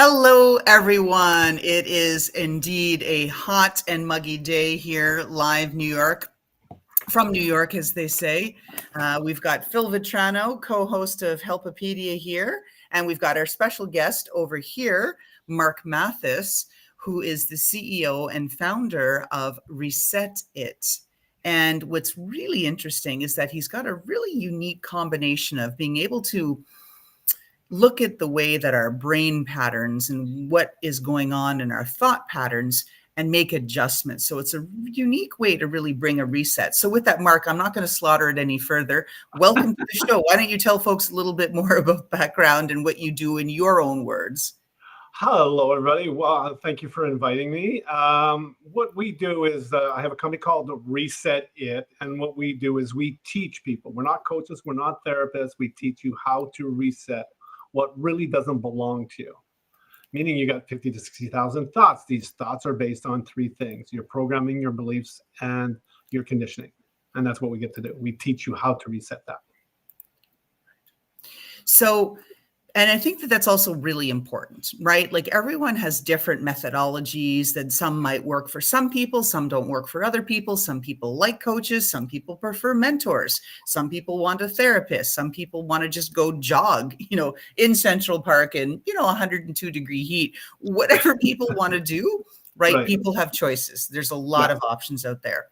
Hello, everyone. It is indeed a hot and muggy day here, live New York, from New York, as they say. We've got Phil Vitrano, co-host of Helpopedia here, and we've got our special guest over here, Marc Mathys, who is the CEO and founder of Reset It. And what's really interesting is that he's got a really unique combination of being able to look at the way that our brain patterns and what is going on in our thought patterns and make adjustments. So it's a unique way to really bring a reset. So with that, Marc, I'm not going to slaughter it any further. Welcome to the show. Why don't you tell folks a little bit more about background and what you do in your own words? Hello, everybody. Well, thank you for inviting me. What we do is I have a company called Reset It. And what we do is we teach people. We're not coaches. We're not therapists. We teach you how to reset what really doesn't belong to you. Meaning you got 50 to 60,000 thoughts. These thoughts are based on three things: your programming, your beliefs, and your conditioning. And that's what we get to do. We teach you how to reset that. So, and I think that that's also really important, right? Like everyone has different methodologies that some might work for some people, some don't work for other people. Some people like coaches, some people prefer mentors, some people want a therapist, some people want to just go jog, in Central Park in, 102-degree heat, whatever people want to do, right? People have choices. There's a lot of options out there.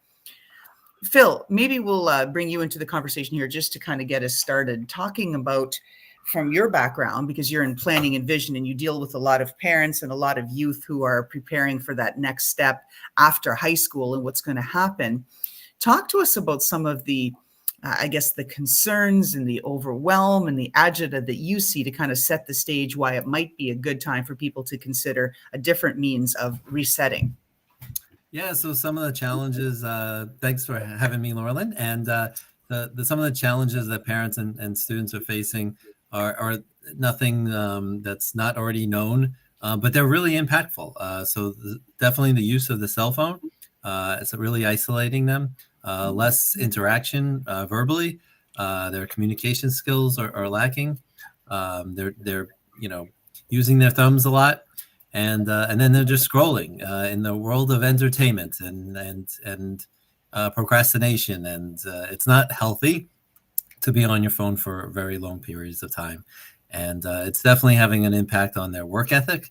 Phil, maybe we'll bring you into the conversation here just to kind of get us started talking about from your background, because you're in planning and vision and you deal with a lot of parents and a lot of youth who are preparing for that next step after high school and what's going to happen. Talk to us about some of the, the concerns and the overwhelm and the agita that you see to kind of set the stage why it might be a good time for people to consider a different means of resetting. Yeah, so some of the challenges, thanks for having me, Laurelyn, and some of the challenges that parents and students are facing are nothing that's not already known, but they're really impactful. So definitely the use of the cell phone, it's really isolating them, less interaction verbally, their communication skills are lacking. They're using their thumbs a lot. And then they're just scrolling in the world of entertainment and procrastination, and it's not healthy to be on your phone for very long periods of time, and it's definitely having an impact on their work ethic,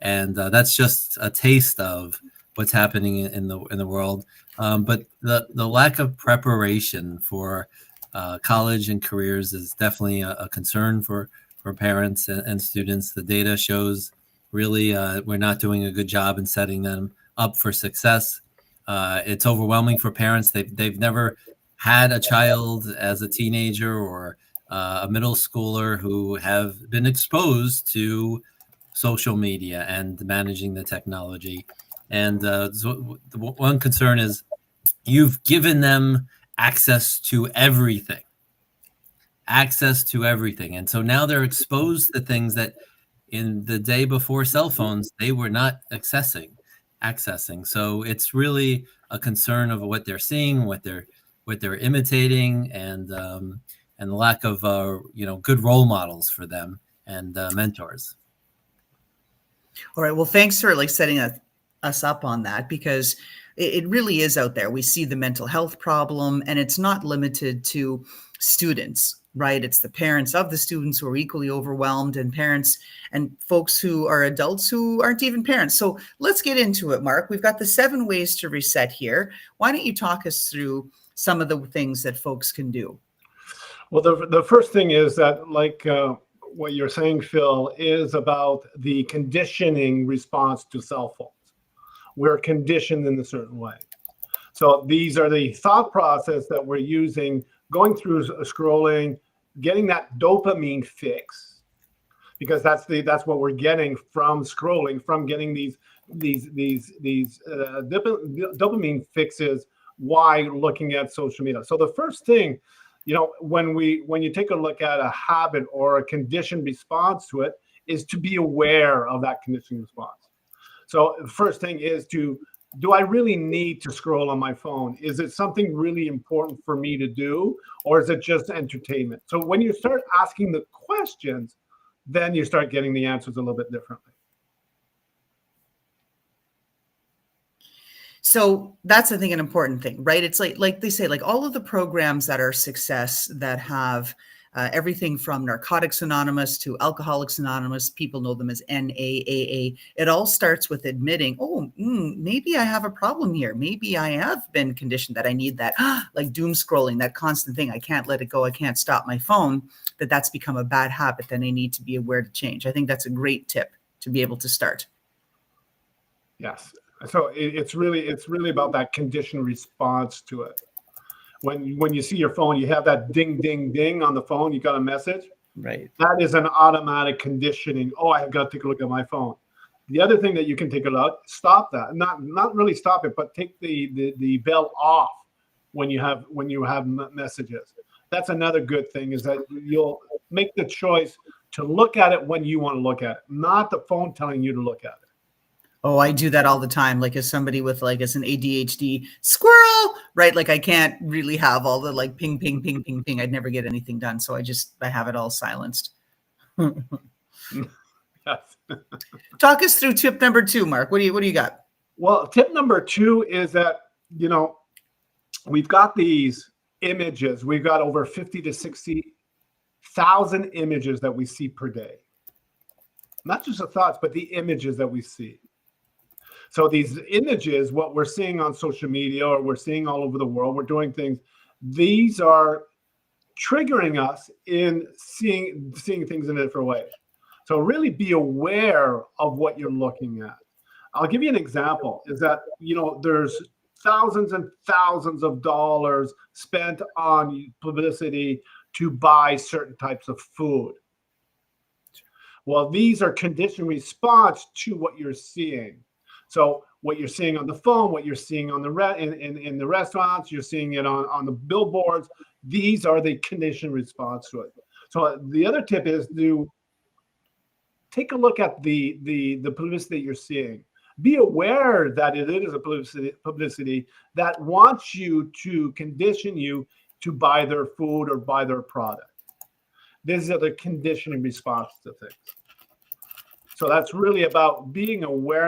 and that's just a taste of what's happening in the world. But the lack of preparation for college and careers is definitely a concern for parents and students. The data shows really we're not doing a good job in setting them up for success. It's overwhelming for parents. They've never had a child as a teenager or a middle schooler who have been exposed to social media and managing the technology. And so one concern is you've given them access to everything. And so now they're exposed to things that in the day before cell phones, they were not accessing. So it's really a concern of what they're seeing, what they're imitating, and the lack of good role models for them and mentors. All right. Well, thanks for setting us up on that, because it really is out there. We see the mental health problem, and it's not limited to students, right? It's the parents of the students who are equally overwhelmed, and parents and folks who are adults who aren't even parents. So let's get into it, Marc. We've got the 7 ways to reset here. Why don't you talk us through some of the things that folks can do? Well, the first thing is that, what you're saying, Phil, is about the conditioning response to cell phones. We're conditioned in a certain way. So these are the thought process that we're using, going through scrolling, getting that dopamine fix, because that's what we're getting from scrolling, from getting these dopamine fixes while looking at social media. So the first thing, when you take a look at a habit or a conditioned response to it, is to be aware of that conditioning response. So the first thing is do I really need to scroll on my phone? Is it something really important for me to do, or is it just entertainment? So when you start asking the questions, then you start getting the answers a little bit differently. So that's, I think, an important thing, right? It's like they say, like all of the programs that are success that have everything from Narcotics Anonymous to Alcoholics Anonymous, people know them as NAAA. It all starts with admitting, oh, maybe I have a problem here. Maybe I have been conditioned that I need that, like doom scrolling, that constant thing. I can't let it go. I can't stop my phone. That's become a bad habit. Then I need to be aware to change. I think that's a great tip to be able to start. Yes. So it's really about that conditioned response to it. When you see your phone, you have that ding, ding, ding on the phone. You got a message. Right. That is an automatic conditioning. Oh, I've got to take a look at my phone. The other thing that you can take a look, stop that. Not really stop it, but take the bell off when you have messages. That's another good thing, is that you'll make the choice to look at it when you want to look at it, not the phone telling you to look at it. Oh, I do that all the time. Like as somebody with as an ADHD squirrel, right? Like I can't really have all the like ping, ping, ping, ping, ping. I'd never get anything done. So I have it all silenced. Yes. Talk us through tip number 2, Mark. What do you got? Well, tip number 2 is that, we've got these images. We've got over 50 to 60,000 images that we see per day. Not just the thoughts, but the images that we see. So these images, what we're seeing on social media or we're seeing all over the world, we're doing things, these are triggering us in seeing things in a different way. So really be aware of what you're looking at. I'll give you an example, is that, there's thousands and thousands of dollars spent on publicity to buy certain types of food. Well, these are conditioned response to what you're seeing. So what you're seeing on the phone, what you're seeing on in the restaurants, you're seeing it on the billboards. These are the conditioned response to it. So the other tip is to take a look at the publicity that you're seeing. Be aware that it is a publicity that wants you to condition you to buy their food or buy their product. These are the conditioning response to things. So that's really about being aware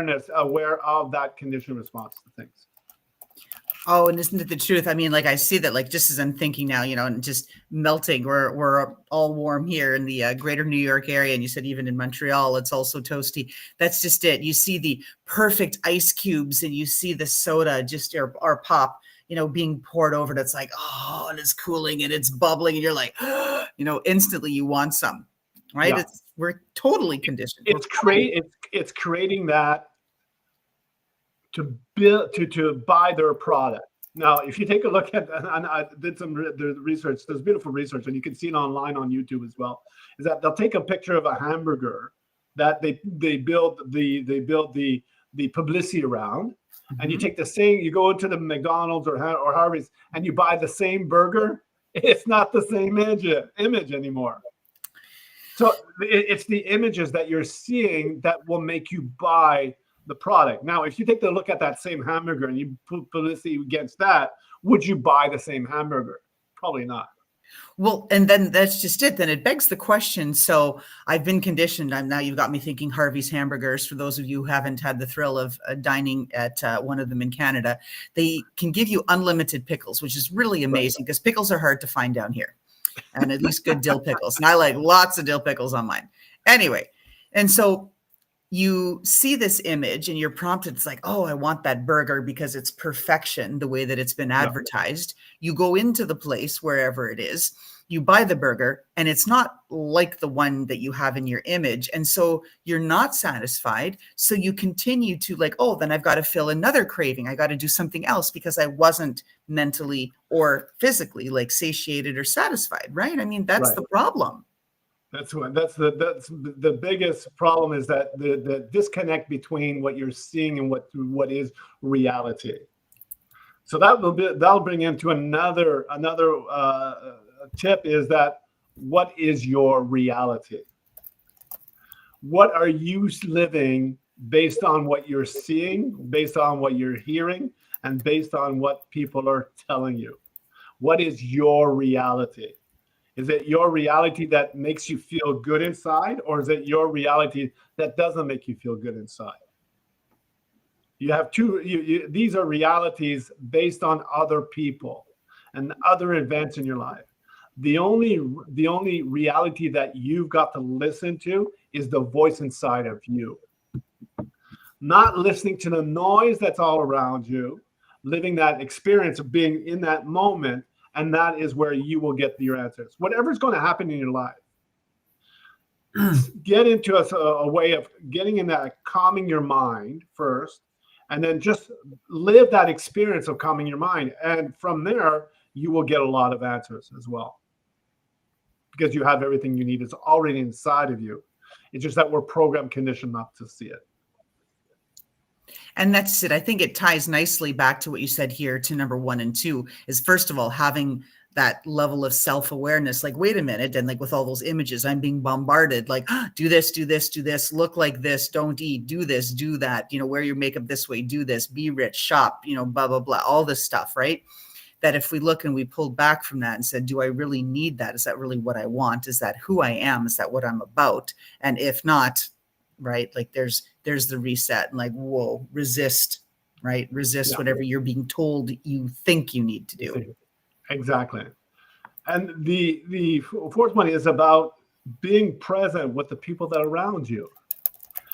of that conditioned response to things. Oh, and isn't it the truth? I mean, like I see that, like just as I'm thinking now, and just melting. We're all warm here in the greater New York area, and you said even in Montreal, it's also toasty. That's just it. You see the perfect ice cubes, and you see the soda just or pop, being poured over it. It's like, oh, and it's cooling and it's bubbling, and you're like, instantly you want some, right? Yeah. We're totally conditioned. It's creating that to buy their product. Now, if you take a look at, and I did some research, there's beautiful research, and you can see it online on YouTube as well, is that they'll take a picture of a hamburger that they build the publicity around, and you take the same, you go into the McDonald's or Harvey's, and you buy the same burger. It's not the same image anymore. So it's the images that you're seeing that will make you buy the product. Now, if you take a look at that same hamburger and you put publicity against that, would you buy the same hamburger? Probably not. Well, and then that's just it. Then it begs the question. So I've been conditioned. Now you've got me thinking Harvey's hamburgers. For those of you who haven't had the thrill of dining at one of them in Canada, they can give you unlimited pickles, which is really amazing because pickles are hard to find down here. And at least good dill pickles. And I like lots of dill pickles on mine. Anyway, and so you see this image and you're prompted. It's like, oh, I want that burger because it's perfection, the way that it's been advertised. Yeah. You go into the place, wherever it is, you buy the burger, and it's not like the one that you have in your image. And so you're not satisfied. So you continue to like, oh, then I've got to fill another craving. I got to do something else because I wasn't mentally or physically like satiated or satisfied. Right. I mean, that's the problem. That's the biggest problem, is that the disconnect between what you're seeing and what is reality. So that'll bring into another tip, is that what is your reality? What are you living based on what you're seeing, based on what you're hearing, and based on what people are telling you? What is your reality? Is it your reality that makes you feel good inside, or is it your reality that doesn't make you feel good inside? You have these are realities based on other people and other events in your life. The only reality that you've got to listen to is the voice inside of you. Not listening to the noise that's all around you, living that experience of being in that moment, and that is where you will get your answers. Whatever's going to happen in your life, get into a way of getting in that, calming your mind first, and then just live that experience of calming your mind. And from there, you will get a lot of answers as well, because you have everything you need. It's already inside of you. It's just that we're programmed, conditioned not to see it. And that's it. I think it ties nicely back to what you said here to number 1 and 2 is, first of all, having that level of self-awareness, like, wait a minute. And like with all those images, I'm being bombarded, like, do this, do this, do this, look like this, don't eat, do this, do that, wear your makeup this way, do this, be rich, shop, blah, blah, blah, all this stuff, right? That if we look and we pulled back from that and said, do I really need that? Is that really what I want? Is that who I am? Is that what I'm about? And if not, right, like there's the reset and like, whoa, resist, right? Resist whatever you're being told you think you need to do. Exactly. And the fourth one is about being present with the people that are around you.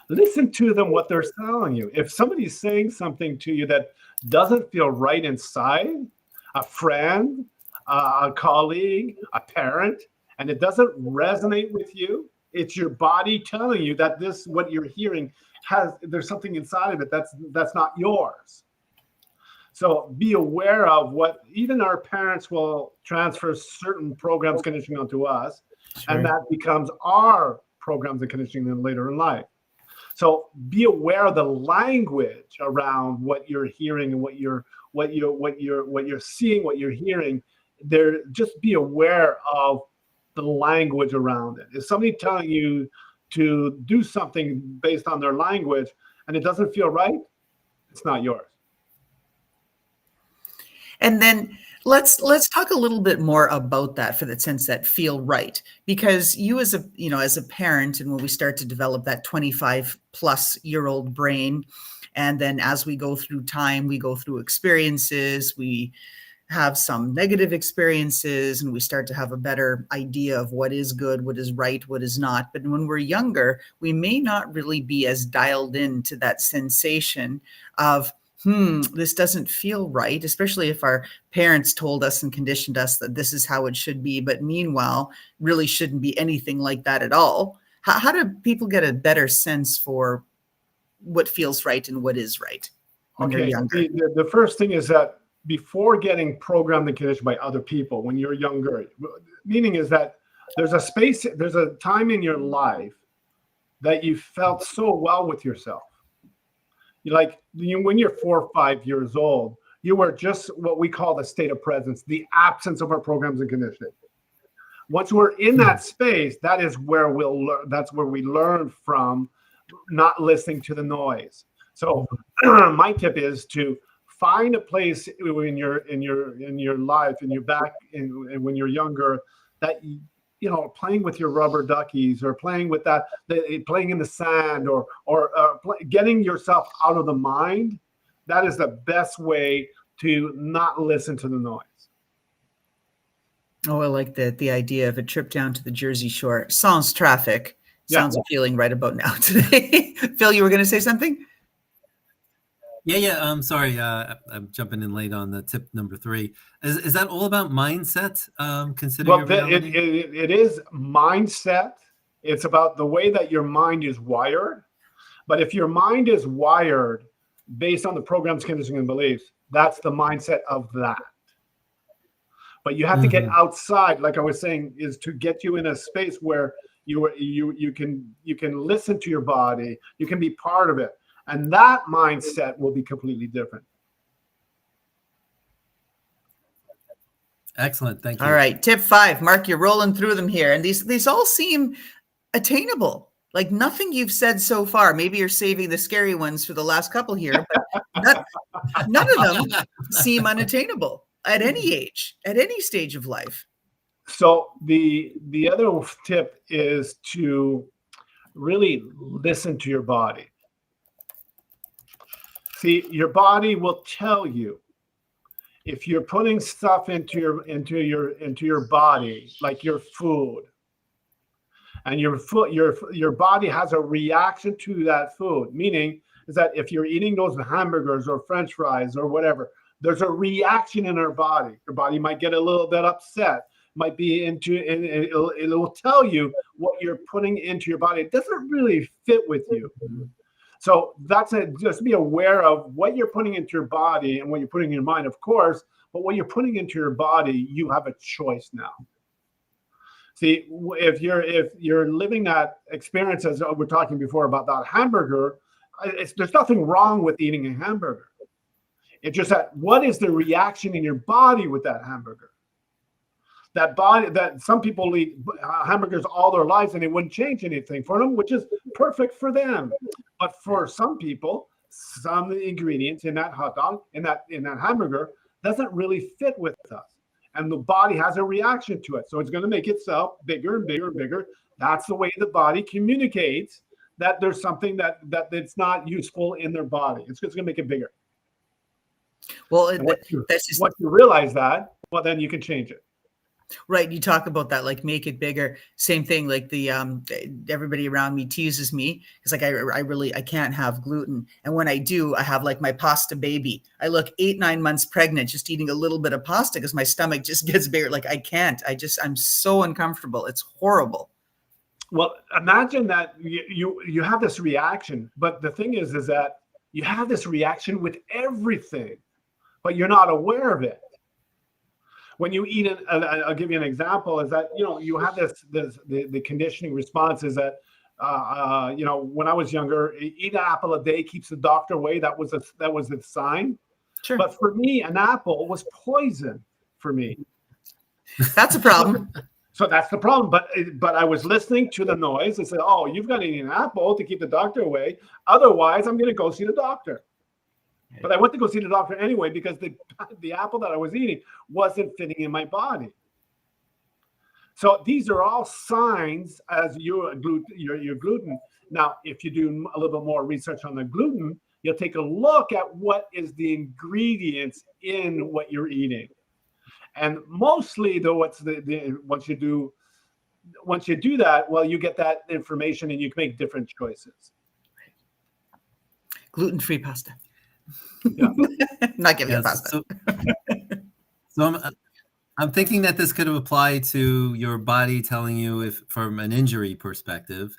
Listen to them, what they're telling you. If somebody's saying something to you that doesn't feel right inside, a friend, a colleague, a parent, and it doesn't resonate with you, it's your body telling you that this, what you're hearing, there's something inside of it that's not yours. So be aware of what even our parents will transfer certain programs, conditioning onto us, and that becomes our programs and conditioning later in life. So be aware of the language around what you're hearing and what you're seeing, what you're hearing. Just be aware of the language around it. Is somebody telling you to do something based on their language and it doesn't feel right? It's not yours. And then let's talk a little bit more about that, for the sense that feel right, because you as a parent, and when we start to develop that 25-plus-year-old brain, and then as we go through time, we go through experiences, we have some negative experiences, and we start to have a better idea of what is good, what is right, what is not. But when we're younger, we may not really be as dialed into that sensation of, this doesn't feel right, especially if our parents told us and conditioned us that this is how it should be, but meanwhile, really shouldn't be anything like that at all. How do people get a better sense for what feels right and what is right when they're younger? The first thing is that before getting programmed and conditioned by other people, when you're younger, meaning is that there's a time in your life that you felt so well with yourself. When you're 4 or 5 years old, you were just what we call the state of presence, the absence of our programs and conditioning. Once we're in that space, that is where we'll learn. That's where we learn from not listening to the noise. So my tip is to find a place in your life, in your back, when you're younger, that playing with your rubber duckies, or playing with playing in the sand, or getting yourself out of the mind. That is the best way to not listen to the noise. Oh, I like the idea of a trip down to the Jersey Shore. Sans traffic. Sounds appealing right about now today. Phil, you were going to say something? Yeah. I'm sorry. I'm jumping in late on the tip number 3. Is that all about mindset? It is mindset. It's about the way that your mind is wired. But if your mind is wired based on the programs, conditioning, and beliefs, that's the mindset of that. But you have to get outside, like I was saying, is to get you in a space where you can listen to your body, you can be part of it. And that mindset will be completely different. Excellent. Thank you. All right. Tip 5, Mark, you're rolling through them here. And these all seem attainable. Like nothing you've said so far. Maybe you're saving the scary ones for the last couple here, but none of them seem unattainable at any age, at any stage of life. So the other tip is to really listen to your body. See, your body will tell you if you're putting stuff into your body, like your food, and your body has a reaction to that food. Meaning is that if you're eating those hamburgers or French fries or whatever, there's a reaction in our body. Your body might get a little bit upset, might be and it will tell you what you're putting into your body. It doesn't really fit with you. So just be aware of what you're putting into your body and what you're putting in your mind, of course, but what you're putting into your body, you have a choice now. See, if you're living that experience, as we're talking before about that hamburger, there's nothing wrong with eating a hamburger. It's just that what is the reaction in your body with that hamburger? That some people eat hamburgers all their lives and it wouldn't change anything for them, which is perfect for them. But for some people, some ingredients in that hot dog, in that hamburger, doesn't really fit with us. And the body has a reaction to it. So it's going to make itself bigger and bigger and bigger. That's the way the body communicates that there's something that it's not useful in their body. It's just going to make it bigger. Well, once you realize that, well, then you can change it. Right. You talk about that, like make it bigger. Same thing. Like everybody around me teases me because like I can't have gluten. And when I do, I have like my pasta baby. I look 8-9 months pregnant, just eating a little bit of pasta because my stomach just gets bigger. Like I can't, I'm so uncomfortable. It's horrible. Well, imagine that you have this reaction, but the thing is that you have this reaction with everything, but you're not aware of it. When you eat it, I'll give you an example, is that, you have the conditioning response is that, when I was younger, eat an apple a day keeps the doctor away. That was the sign. Sure. But for me, an apple was poison for me. That's a problem. So that's the problem. But I was listening to the noise and said, oh, you've got to eat an apple to keep the doctor away. Otherwise, I'm going to go see the doctor. But I went to go see the doctor anyway because the apple that I was eating wasn't fitting in my body. So these are all signs as your gluten. Now, if you do a little bit more research on the gluten, you'll take a look at what is the ingredients in what you're eating. And mostly, though, once you do that, well, you get that information and you can make different choices. Gluten-free pasta. Yeah. Not giving you pasta. So I'm thinking that this could apply to your body telling you, if from an injury perspective,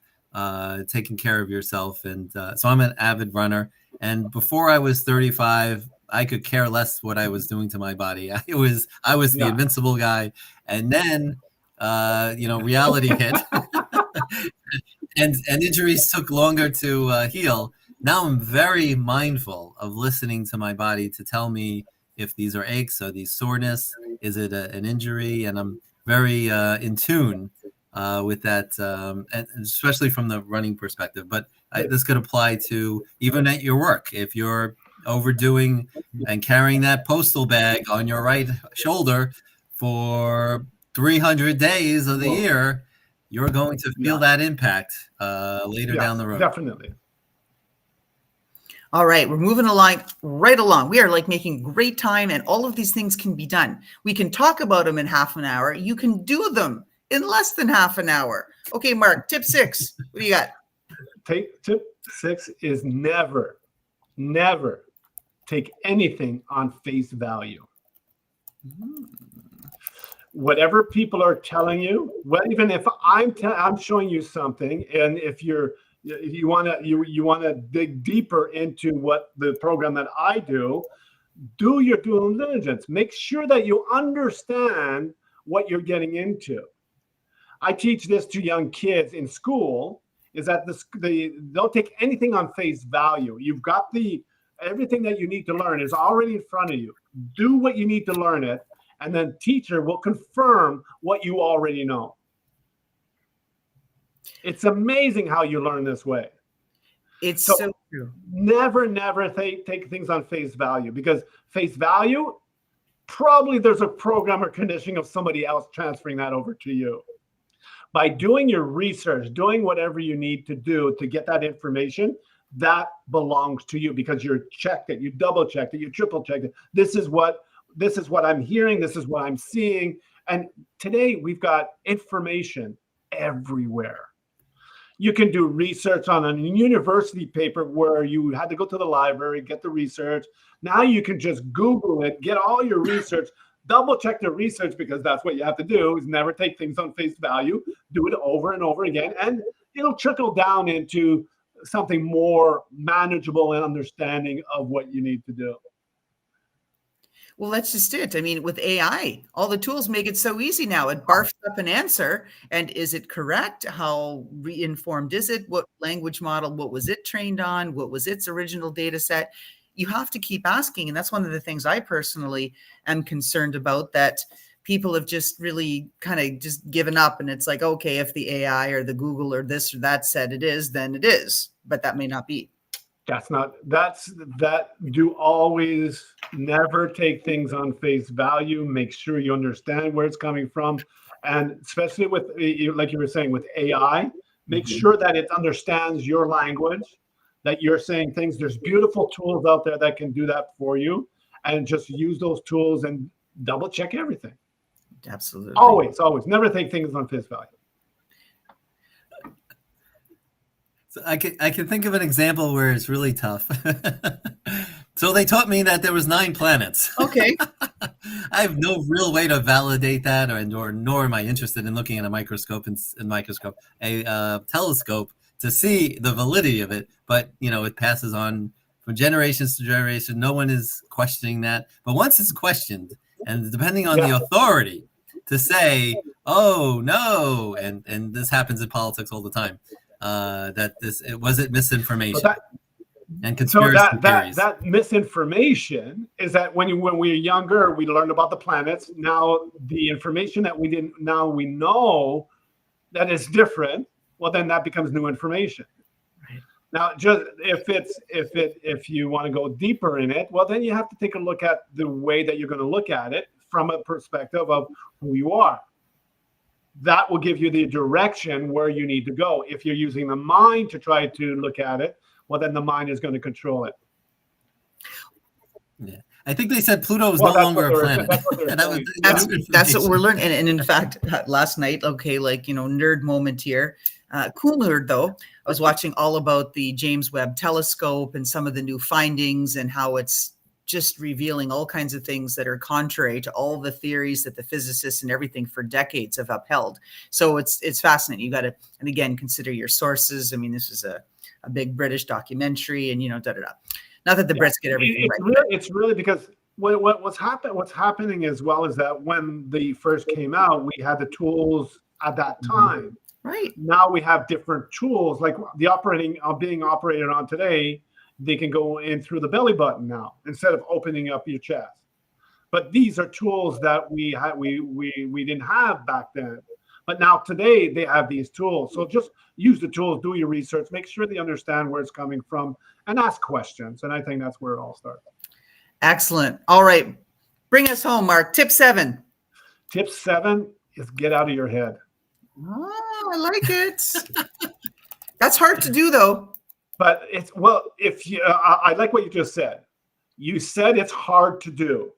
taking care of yourself. And so I'm an avid runner. And before I was 35, I could care less what I was doing to my body. I was the invincible guy. And then, reality hit and injuries took longer to heal. Now I'm very mindful of listening to my body to tell me if these are aches, or these soreness, is it an injury? And I'm very in tune with that, and especially from the running perspective. But this could apply to even at your work. If you're overdoing and carrying that postal bag on your right shoulder for 300 days of the year, you're going to feel that impact later down the road. Definitely. All right, we're moving right along. We are like making great time, and all of these things can be done. We can talk about them in half an hour. You can do them in less than half an hour. Okay, Marc, tip 6. What do you got? Tip 6 is never take anything on face value. Whatever people are telling you, well, even if I'm showing you something, and if you want to dig deeper into what the program that I do your due diligence. Make sure that you understand what you're getting into. I teach this to young kids in school, is that don't take anything on face value. You've got everything that you need to learn is already in front of you. Do what you need to learn it, and then teacher will confirm what you already know. It's amazing how you learn this way. It's so true. Never take things on face value, because face value, probably there's a program or conditioning of somebody else transferring that over to you. By doing your research, doing whatever you need to do to get that information, that belongs to you because you checked it, you double checked it, you triple checked it. This is what I'm hearing. This is what I'm seeing. And today we've got information everywhere. You can do research on a university paper where you had to go to the library, get the research. Now you can just Google it, get all your research, double check the research, because that's what you have to do, is never take things on face value, do it over and over again, and it'll trickle down into something more manageable and understanding of what you need to do. Well, that's just it. I mean, with AI, all the tools make it so easy now. It barfs up an answer. And is it correct? How reinformed is it? What language model? What was it trained on? What was its original data set? You have to keep asking. And that's one of the things I personally am concerned about, that people have just really kind of just given up. And it's like, okay, if the AI or the Google or this or that said it is, then it is. But that may not be. Do always never take things on face value. Make sure you understand where it's coming from. And especially with, like you were saying, with AI, make sure that it understands your language, that you're saying things. There's beautiful tools out there that can do that for you, and just use those tools and double check everything. Absolutely. Always never take things on face value. So I can think of an example where it's really tough. So they taught me that there was 9 planets. Okay. I have no real way to validate that, nor am I interested in looking at a microscope a telescope to see the validity of it. But it passes on from generations to generation. No one is questioning that. But once it's questioned, and depending on the authority to say, "Oh no," and this happens in politics all the time. That was it misinformation and conspiracy theories. That misinformation is that when we were younger, we learned about the planets. Now the information that we didn't, now we know that is different. Well, then that becomes new information. Right. Now, just if you want to go deeper in it, well, then you have to take a look at the way that you're going to look at it from a perspective of who you are. That will give you the direction where you need to go. If you're using the mind to try to look at it, well, then the mind is going to control it. Yeah, I think they said Pluto is no longer a planet. That's what we're learning. And in fact, last night, nerd moment here. Cool nerd though. I was watching all about the James Webb Telescope and some of the new findings and how it's just revealing all kinds of things that are contrary to all the theories that the physicists and everything for decades have upheld. So it's fascinating. You got to, and again, consider your sources. I mean, this is a big British documentary, and Not that the Brits get everything right. It's really because what's happening as well is that when they first came out, we had the tools at that time. Right. Now we have different tools, like being operated on today. They can go in through the belly button now instead of opening up your chest. But these are tools that we didn't have back then. But now today they have these tools. So just use the tools, do your research, make sure they understand where it's coming from, and ask questions. And I think that's where it all starts. Excellent. All right. Bring us home, Marc. Tip 7. Tip 7 is get out of your head. Oh, I like it. That's hard to do, though. But I like what you just said. You said it's hard to do.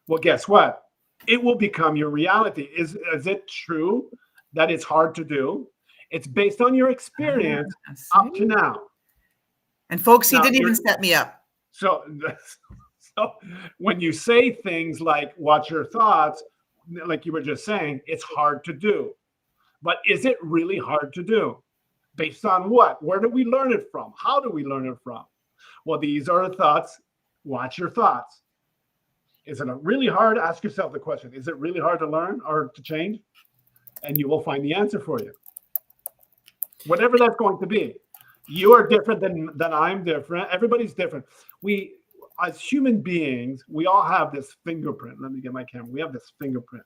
Well, guess what? It will become your reality. Is it true that it's hard to do? It's based on your experience up to now. And folks, he didn't even set me up. So when you say things like watch your thoughts, like you were just saying, it's hard to do. But is it really hard to do? Based on what? Where do we learn it from? How do we learn it from? Well, these are the thoughts. Watch your thoughts. Is it really hard? Ask yourself the question. Is it really hard to learn or to change? And you will find the answer for you. Whatever that's going to be. You are different than I'm different. Everybody's different. We, as human beings, we all have this fingerprint. Let me get my camera. We have this fingerprint.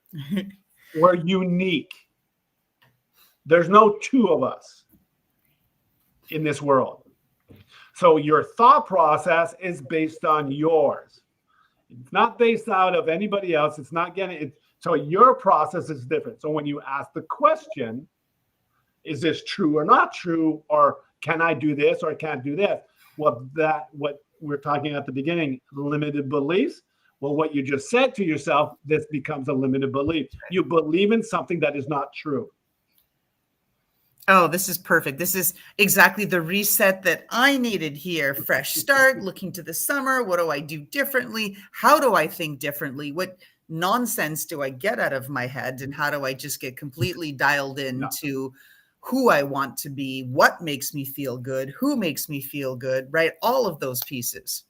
We're unique. There's no two of us in this world. So your thought process is based on yours. It's not based out of anybody else. It's not getting it. So your process is different. So when you ask the question, is this true or not true? Or Can I do this or I can't do this? Well, what we're talking at the beginning, limited beliefs. Well, what you just said to yourself, this becomes a limited belief. You believe in something that is not true. Oh, this is perfect. This is exactly the reset that I needed here. Fresh start, looking to the summer. What do I do differently? How do I think differently? What nonsense do I get out of my head? And how do I just get completely dialed into who I want to be? What makes me feel good? Who makes me feel good? Right? All of those pieces.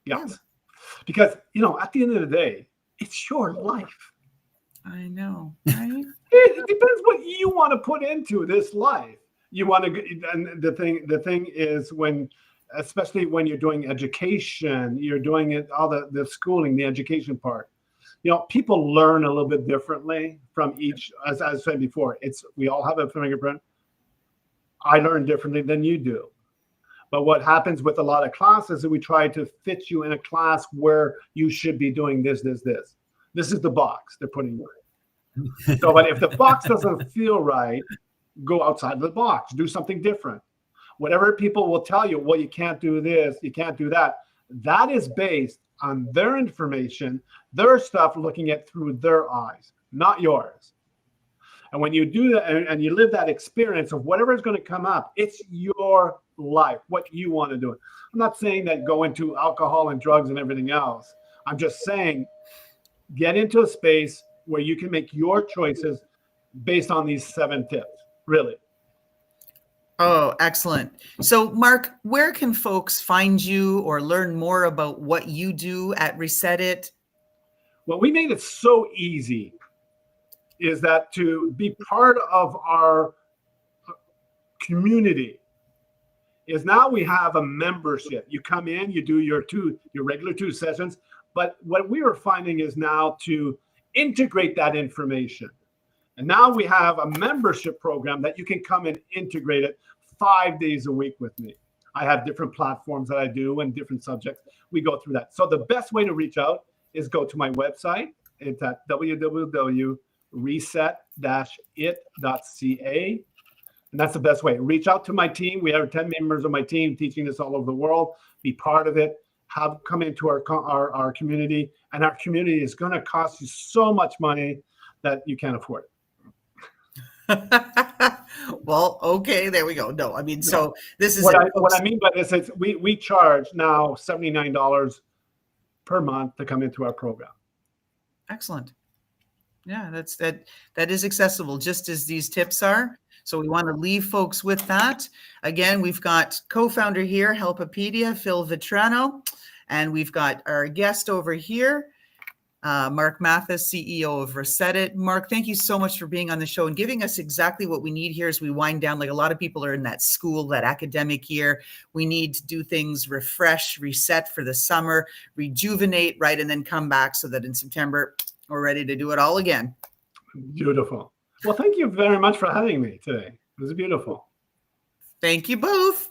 Yes. Yeah. Because, at the end of the day, it's your life. I know, right? It depends what you want to put into this life. You want to, and the thing is, especially when you're doing education, you're doing it all the schooling, the education part. People learn a little bit differently from each. As I said before, we all have a fingerprint. I learn differently than you do. But what happens with a lot of classes is we try to fit you in a class where you should be doing this. This is the box they're putting you in. So, but if the box doesn't feel right, go outside of the box, do something different. Whatever people will tell you, well, you can't do this, you can't do that. That is based on their information, their stuff, looking at through their eyes, not yours. And when you do that and you live that experience of whatever is going to come up, it's your life, what you want to do. I'm not saying that go into alcohol and drugs and everything else. I'm just saying get into a space where you can make your choices based on these 7 tips, really. Oh, excellent. So, Marc, where can folks find you or learn more about what you do at Reset It? Well, we made it so easy is that to be part of our community is now we have a membership. You come in, you do your regular 2 sessions, but what we are finding is now to integrate that information. And now we have a membership program that you can come and integrate it 5 days a week with me. I have different platforms that I do and different subjects. We go through that. So the best way to reach out is go to my website. It's at www.reset-it.ca. And that's the best way. Reach out to my team. We have 10 members of my team teaching this all over the world. Be part of it. Come into our community. And our community is going to cost you so much money that you can't afford it. Well, okay, there we go. No, I mean, so this is what I mean by this is we charge now $79 per month to come into our program. Excellent. Yeah, that is accessible, just as these tips are. So we want to leave folks with that. Again, we've got co-founder here, Helpopedia, Phil Vitrano, and we've got our guest over here, Marc Mathys, CEO of Reset It. Marc, thank you so much for being on the show and giving us exactly what we need here as we wind down. Like a lot of people are in that school, that academic year. We need to do things, refresh, reset for the summer, rejuvenate, right? And then come back so that in September, we're ready to do it all again. Beautiful. Well, thank you very much for having me today. It was beautiful. Thank you both.